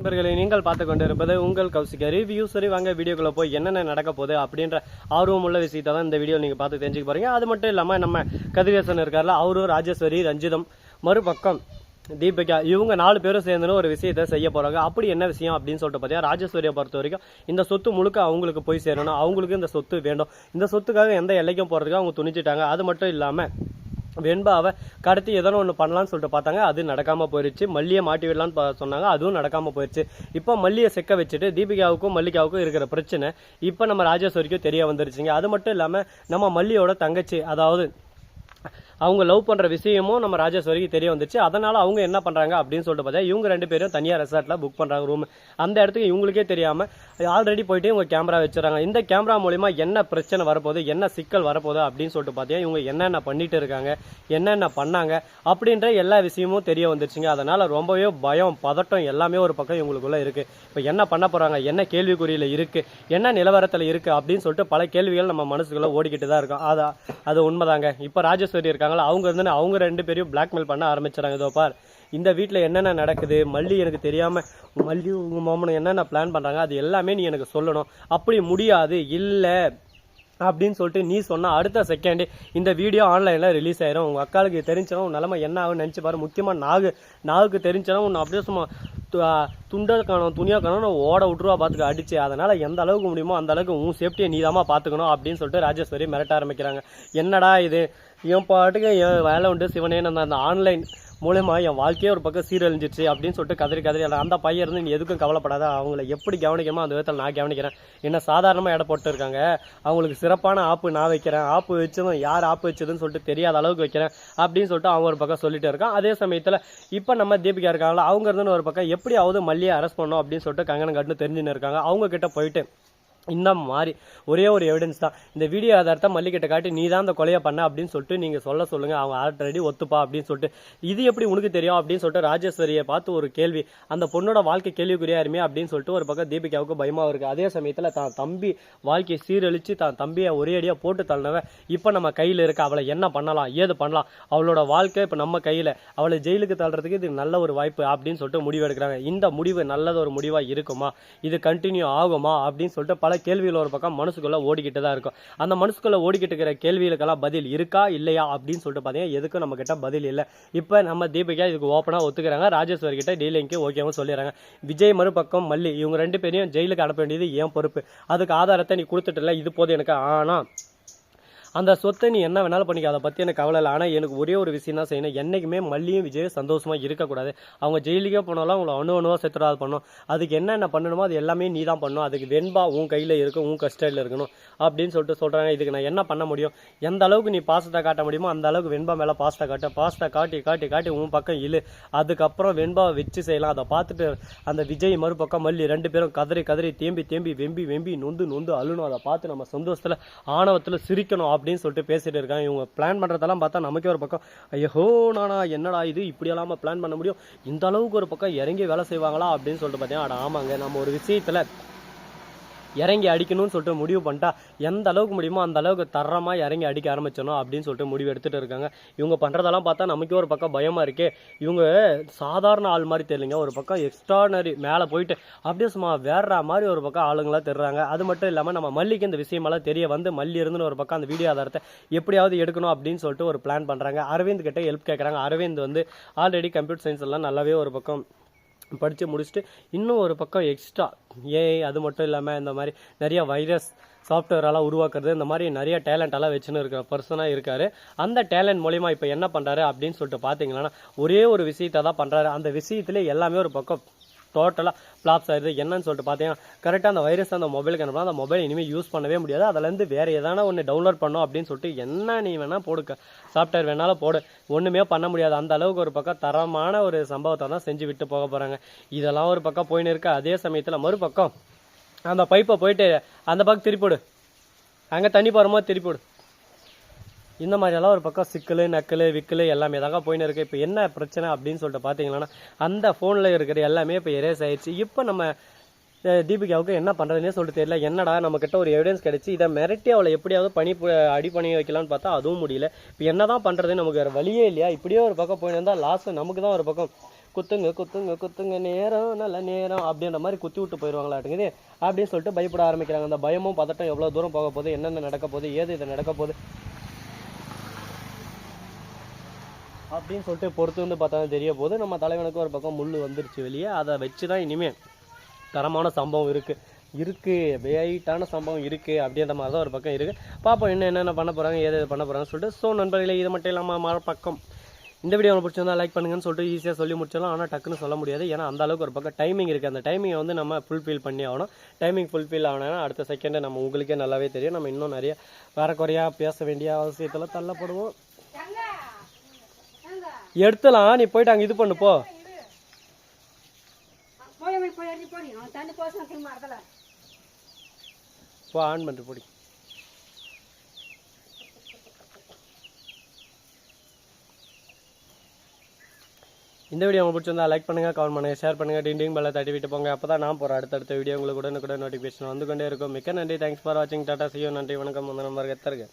நண்பர்களை நீங்கள் பார்த்து கொண்டு இருப்பது உங்கள் கௌசிகா ரிவ்யூ. சரி வாங்க வீடியோக்குள்ள போய் என்னென்ன நடக்க போகுது அப்படின்ற ஆர்வமுள்ள விஷயத்தை தான் இந்த வீடியோ நீங்க பார்த்து தெரிஞ்சுக்க போறீங்க. அது மட்டும் இல்லாம நம்ம கதிரேசன் இருக்கார்ல, அவரும் ராஜேஸ்வரி, ரஞ்சிதம், மறுபக்கம் தீபிகா, இவங்க 4 பேரும் சேர்ந்து ஒரு விஷயத்தை செய்ய போறாங்க. அப்படி என்ன விஷயம் அப்படின்னு சொல்லிட்டு பார்த்தீங்கன்னா, ராஜேஸ்வரியை பொறுத்த வரைக்கும் இந்த சொத்து முழுக்க அவங்களுக்கு போய் சேரணும், அவங்களுக்கு இந்த சொத்து வேண்டும். இந்த சொத்துக்காக எந்த எல்லைக்கும் போறதுக்கு அவங்க துணிச்சிட்டாங்க. அது மட்டும் இல்லாம வெண்பாவை கடத்தி எதனா ஒன்று பண்ணலான்னு சொல்லிட்டு பார்த்தாங்க, அது நடக்காம போயிடுச்சு. மல்லியை மாட்டி விடலான்னு சொன்னாங்க, அதுவும் நடக்காம போயிடுச்சு. இப்போ மல்லியை செக்க வச்சுட்டு தீபிகாவுக்கும் மல்லிகாவுக்கும் இருக்கிற பிரச்சனை இப்போ நம்ம ராஜேஸ்வரிக்கும் தெரிய வந்துருச்சுங்க. அது மட்டும் இல்லாமல் நம்ம மல்லியோட தங்கச்சி, அதாவது அவங்க லவ் பண்ற விஷயமும் நம்ம ராஜேஸ்வரிக்கு தெரிய வந்துச்சு. அதனால அவங்க என்ன பண்றாங்க அப்படின்னு சொல்லிட்டு பார்த்தா, இவங்க 2 பேரும் தனியா ரெசார்ட்ல புக் பண்றாங்க ரூம். அந்த இடத்துக்கு இவங்களுக்கே தெரியாம ஆல்ரெடி போயிட்டு இவங்க கேமரா வச்சுறாங்க. இந்த கேமரா மூலியமா என்ன பிரச்சனை வரப்போகுது, என்ன சிக்கல் வரப்போகுது அப்படின்னு சொல்லிட்டு பார்த்தீங்கன்னா, இவங்க என்னென்ன பண்ணிட்டு இருக்காங்க, என்னென்ன பண்ணாங்க அப்படின்ற எல்லா விஷயமும் தெரிய வந்துருச்சுங்க. அதனால ரொம்பவே பயம், பதட்டம் எல்லாமே ஒரு பக்கம் இவங்களுக்குள்ள இருக்கு. இப்போ என்ன பண்ண போறாங்க, என்ன கேள்விக்குறியில இருக்கு, என்ன நிலவரத்துல இருக்கு அப்படின்னு சொல்லிட்டு பல கேள்விகள் நம்ம மனசுக்குள்ள ஓடிக்கிட்டு தான் இருக்கும். அது உண்மைதாங்க. இப்போ ராஜேஸ்வரி இருக்காங்க, அவங்க வந்து அவங்க 2 பேரையும் பிளாக்மெயில் பண்ண ஆரம்பிச்சாங்க. இதோ பார், இந்த வீட்டில் என்னென்ன நடக்குது, மல்லி எனக்கு தெரியாம மல்லி உங்க மாமனும் என்னென்ன பிளான் பண்றாங்க, அது எல்லாமே நீ எனக்கு சொல்லணும். அப்படி முடியாது இல்லை அப்படின்னு சொல்லிட்டு நீ சொன்ன அடுத்த செகண்டே இந்த வீடியோ ஆன்லைனில் ரிலீஸ் ஆயிரும். உங்கள் அக்காளுக்கு தெரிஞ்சனா உன் நிலமை என்ன ஆகுன்னு நினச்சி பாரு. முக்கியமாக நாகுக்கு தெரிஞ்சனா உன்னை அப்படியே சும்மா துண்டா காணும், துணியா காணும், ஓட விட்டுருவா பார்த்துக்க அடிச்சு. அதனால எந்த அளவுக்கு முடியுமோ அந்த அளவுக்கு உன் சேஃப்டியை நீதாமா பார்த்துக்கணும் அப்படின்னு சொல்லிட்டு ராஜேஸ்வரி மிரட்ட ஆரம்பிக்கிறாங்க. என்னடா இது, என் பாட்டுக்கு என் வேலை உண்டு சிவனே, அந்த ஆன்லைன் மூலமா என் வாழ்க்கையே ஒரு பக்கம் சீரழிஞ்சிச்சு அப்படின்னு சொல்லிட்டு கதறி அந்த பையன் இருந்து நீ எதுக்கும் கவலைப்படாத, அவங்கள எப்படி கவனிக்கணுமோ அந்த விதத்தில் நான் கவனிக்கிறேன். என்ன சாதாரணமாக இடம் போட்டு இருக்காங்க, அவங்களுக்கு சிறப்பான ஆப்பு நான் வைக்கிறேன், ஆப்பு வச்சதும் யார் ஆப்பு வச்சதுன்னு சொல்லிட்டு தெரியாத அளவுக்கு வைக்கிறேன் அப்படின்னு சொல்லிட்டு அவங்க ஒரு பக்கம் சொல்லிட்டு இருக்கான். அதே சமயத்தில் இப்போ நம்ம தீபிகா இருக்காங்களா, அவங்க இருந்து ஒரு பக்கம் எப்படியாவது மல்லியை அரெஸ்ட் பண்ணணும் அப்படின்னு சொல்லிட்டு கங்கணம் கட்டுன்னு தெரிஞ்சுன்னு இருக்காங்க. அவங்க கிட்ட போயிட்டு இந்த மாதிரி ஒரே ஒரு எவிடன்ஸ் தான், இந்த வீடியோ ஆதாரத்தை மல்லிகிட்ட காட்டி நீ தான் அந்த கொலையை பண்ண அப்படின்னு சொல்லிட்டு நீங்க சொல்லுங்க, அவங்க ஆல்ரெடி ஒத்துப்பா அப்படின்னு சொல்லிட்டு. இது எப்படி உனக்கு தெரியும் அப்படின்னு சொல்லிட்டு ராஜேஸ்வரியை பார்த்து ஒரு கேள்வி, அந்த பொண்ணோட வாழ்க்கை கேள்விக்குறியா இருமே அப்படின்னு சொல்லிட்டு ஒரு பக்கம் தீபிகாவுக்கு பயமா இருக்கு. அதே சமயத்துல தான் தம்பி வாழ்க்கையை சீரழிச்சு தான் தம்பியை ஒரே அடியா போட்டு தள்ளவ இப்ப நம்ம கையில இருக்க, அவளை என்ன பண்ணலாம் ஏது பண்ணலாம், அவளோட வாழ்க்கை இப்ப நம்ம கையில, அவளை ஜெயிலுக்கு தள்ளுறதுக்கு இது நல்ல ஒரு வாய்ப்பு அப்படின்னு சொல்லிட்டு முடிவு எடுக்கிறாங்க. இந்த முடிவு நல்லது ஒரு முடிவா இருக்குமா, இது கண்டினியூ ஆகுமா அப்படின்னு சொல்லிட்டு பல கேள்விகள் ஒரு பக்கம் மனசுக்குள்ள ஓடிக்கிட்டு தான் இருக்கும். அந்த மனசுக்குள்ள ஓடிக்கிட்டு இருக்கிற கேள்விகளுக்கெல்லாம் பதில் இருக்கா இல்லையா அப்படின்னு சொல்லிட்டு பார்த்தீங்கன்னா எதுக்கும் நம்ம கிட்ட பதில் இல்லை. இப்போ நம்ம தீபிகா இதுக்கு ஓப்பனாக ஒத்துக்கிறாங்க. ராஜேஸ்வரி கிட்ட டீலிங்க்கு ஓகேவும் சொல்லிடுறாங்க. விஜய் மறுபக்கம் மல்லி, இவங்க 2 பேரையும் ஜெயிலுக்கு அனுப்ப வேண்டியது ஏன் பொறுப்பு, அதுக்கு ஆதாரத்தை நீ கொடுத்துட்டு இல்லை, இது போது எனக்கு. ஆனால் அந்த சொத்தை நீ என்ன வேணாலும் பண்ணிக்க, அதை பற்றி எனக்கு கவலை இல்லை. ஆனால் எனக்கு ஒரே ஒரு விஷயம் தான் செய்யணும், என்றைக்குமே மல்லியும் விஜயும் சந்தோஷமாக இருக்கக்கூடாது. அவங்க ஜெயிலுக்கே போனாலும் அவங்கள அணுவாக செத்துறாது பண்ணும். அதுக்கு என்னென்ன பண்ணணுமோ அது எல்லாமே நீ தான் பண்ணணும். அதுக்கு வெண்பா உன் கையில் இருக்கும், உன் கஸ்டடியில் இருக்கணும் அப்படின்னு சொல்லிட்டு சொல்கிறாங்க. இதுக்கு நான் என்ன பண்ண முடியும், எந்த அளவுக்கு நீ பாசத்தை காட்ட முடியுமோ அந்த அளவுக்கு வெண்பா மேலே பாசத்தை காட்டி உன் பக்கம் இழு. அதுக்கப்புறம் வெண்பாவை வச்சு செய்யலாம். அதை பார்த்துட்டு அந்த விஜய் மறுபக்கம் மல்லி 2 பேரும் கதறி தேம்பி வெம்பி நொந்து அழுணும். அதை பார்த்து நம்ம சந்தோஷத்தில் ஆணவத்தில் சிரிக்கணும் அப்படின்னு சொல்லிட்டு பேசிட்டு இருக்காங்க. இவங்க பிளான் பண்றதெல்லாம் பார்த்தா நமக்கே ஒரு பக்கம் ஐயோ நானா என்னடா இது, இப்படி எல்லாம பிளான் பண்ண முடியும், இந்த அளவுக்கு ஒரு பக்கம் இறங்கி வேலை செய்வாங்களா அப்படின்னு சொல்லிட்டு பார்த்தீங்கன்னா, ஆமாங்க, நம்ம ஒரு விஷயத்துல இறங்கி அடிக்கணும்னு சொல்லிட்டு முடிவு பண்ணிட்டா எந்த அளவுக்கு முடியுமோ அந்த அளவுக்கு தரமா இறங்கி அடிக்க ஆரம்பிச்சணும் அப்படின்னு சொல்லிட்டு முடிவு எடுத்துட்டு இருக்காங்க. இவங்க பண்றதெல்லாம் பார்த்தா நமக்கே ஒரு பக்கம் பயமா இருக்கே. இவங்க சாதாரண ஆள் மாதிரி தெரியலங்க, ஒரு பக்கம் எக்ஸ்ட்ரானரி மேலே போயிட்டு அப்படியே சும்மா வேற மாதிரி ஒரு பக்கம் ஆளுங்களா தெரிறாங்க. அது மட்டும் இல்லாமல் நம்ம மல்லிக்கு இந்த விஷயமெல்லாம் தெரிய வந்து மல்லி இருந்துன்னு ஒரு பக்கம் அந்த வீடியோ ஆதாரத்தை எப்படியாவது எடுக்கணும் அப்படின்னு சொல்லிட்டு ஒரு பிளான் பண்றாங்க. அரவிந்த் கிட்ட ஹெல்ப் கேட்கறாங்க. அரவிந்த் வந்து ஆல்ரெடி கம்ப்யூட்டர் சயின்ஸ் எல்லாம் நல்லாவே ஒரு பக்கம் படித்து முடிச்சுட்டு இன்னும் ஒரு பக்கம் எக்ஸ்ட்ரா ஏஐ, அது மட்டும் இல்லாமல் இந்த மாதிரி நிறைய வைரஸ் சாஃப்ட்வேரெல்லாம் உருவாக்குறது, இந்த மாதிரி நிறைய டேலண்டெல்லாம் வச்சுன்னு இருக்கிற பர்சனாக இருக்காரு. அந்த டேலண்ட் மூலிமா இப்போ என்ன பண்ணுறாரு அப்படின்னு சொல்லிட்டு பார்த்தீங்கன்னா, ஒரே ஒரு விஷயத்தை தான் பண்ணுறாரு. அந்த விஷயத்துல எல்லாமே ஒரு பக்கம் டோட்டலாக ஃப்ளாப்ஸ் ஆயிடுது. என்னன்னு சொல்லிட்டு பார்த்தீங்கன்னா, கரெக்டாக அந்த வைரஸ் அந்த மொபைலுக்கு அனுப்பினா அந்த மொபைல் இனிமேல் யூஸ் பண்ணவே முடியாது. அதுலேருந்து வேறு எதனா ஒன்று டவுன்லோட் பண்ணோம் அப்படின்னு சொல்லிட்டு என்ன நீ வேணால் போடு, சாஃப்ட்வேர் வேணாலும் போடு, ஒன்றுமே பண்ண முடியாது. அந்த அளவுக்கு ஒரு பக்கம் தரமான ஒரு சம்பவத்தை தான் செஞ்சு விட்டு போக போகிறாங்க. இதெல்லாம் ஒரு பக்கம் போயின்னு இருக்கு. அதே சமயத்தில் மறுபக்கம் அந்த பைப்பை போயிட்டு அந்த பக்கம் திருப்பிடு, அங்கே தண்ணி போகிறோமோ திருப்பிடு, இந்த மாதிரியெல்லாம் ஒரு பக்கம் சிக்கல் நக்கல் விக்கல் எல்லாமே தாங்க போயின்னு இருக்குது. இப்போ என்ன பிரச்சனை அப்படின்னு சொல்லிட்டு பார்த்தீங்கன்னா, அந்த ஃபோனில் இருக்கிற எல்லாமே இப்போ எரேஸ் ஆயிடுச்சு. இப்போ நம்ம தீபிகாவுக்கு என்ன பண்ணுறதுனே சொல்லிட்டு தெரியல. என்னடா நம்மக்கிட்ட ஒரு எவிடன்ஸ் கிடச்சி, இதை மிரட்டி அவளை எப்படியாவது அடி பண்ணி வைக்கலான்னு பார்த்தா அதுவும் முடியல. இப்போ என்ன தான் பண்ணுறது, நமக்கு வேறு வழியே இல்லையா. இப்படியே ஒரு பக்கம் போயின்னு இருந்தால் லாஸ்ட்டு நமக்கு தான் ஒரு பக்கம் குத்துங்க குத்துங்க குத்துங்க நேரம் நல்ல நேரம் அப்படின்ற மாதிரி குத்தி விட்டு போயிடுவாங்களாட்டுங்குது. அப்படின்னு சொல்லிட்டு பயப்பட ஆரம்பிக்கிறாங்க. அந்த பயமும் பதட்டம் எவ்வளோ தூரம் போக போகுது, என்னென்ன நடக்க போகுது, ஏது இது நடக்க போகுது அப்படின்னு சொல்லிட்டு பொறுத்து வந்து பார்த்தா தெரிய போது. நம்ம தலைவனுக்கு ஒரு பக்கம் முள் வந்துருச்சு வெளியே. அதை வச்சு தான் இனிமேல் தரமான சம்பவம் இருக்குது வெயிட்டான சம்பவம் இருக்குது அப்படின்ற மாதிரி தான் ஒரு பக்கம் இருக்குது. பார்ப்போம் என்னென்ன பண்ண போகிறாங்க, ஏது பண்ண போகிறாங்கன்னு சொல்லிட்டு. ஸோ நண்பர்களே, இது மட்டும் இல்லாமல் பக்கம் இந்த வீடியோ உங்களுக்கு பிடிச்சிருந்தா லைக் பண்ணுங்கன்னு சொல்லிட்டு ஈஸியாக சொல்லி முடிச்சிடலாம். ஆனால் டக்குன்னு சொல்ல முடியாது. ஏன்னா அந்த அளவுக்கு ஒரு பக்கம் டைமிங் இருக்குது. அந்த டைமிங்கை வந்து நம்ம ஃபுல்ஃபில் பண்ணி ஆகணும். டைமிங் ஃபுல்ஃபில் ஆகணும்னா அடுத்த செகண்டை நம்ம உங்களுக்கே நல்லாவே தெரியும். நம்ம இன்னும் நிறைய வேற குறையாக பேச வேண்டிய அவசியத்தில் தள்ளப்படுவோம். எடுத்துலாம், நீ போயிட்டு அங்கே இது பண்ணு போ. போ ஆன் பண்ணிட்டு போடி. இந்த வீடியோ உங்களுக்கு பிடிச்சிருந்தா லைக் பண்ணுங்கள், கமெண்ட் பண்ணுங்கள், ஷேர் பண்ணுங்கள், டிண்டிங் பெல்லை தட்டி விட்டு போங்க. அப்போ தான் நான் போகிற அடுத்தடுத்த வீடியோ உங்களுக்கு உடனுக்குடன் நோட்டிஃபிகேஷன் வந்து கொண்டே இருக்கும். மிக்க நன்றி. தேங்க்ஸ் ஃபார் வாட்சிங். Tata, see you. நன்றி, வணக்கம். அந்த நம்பருக்கு எத்தருக்கு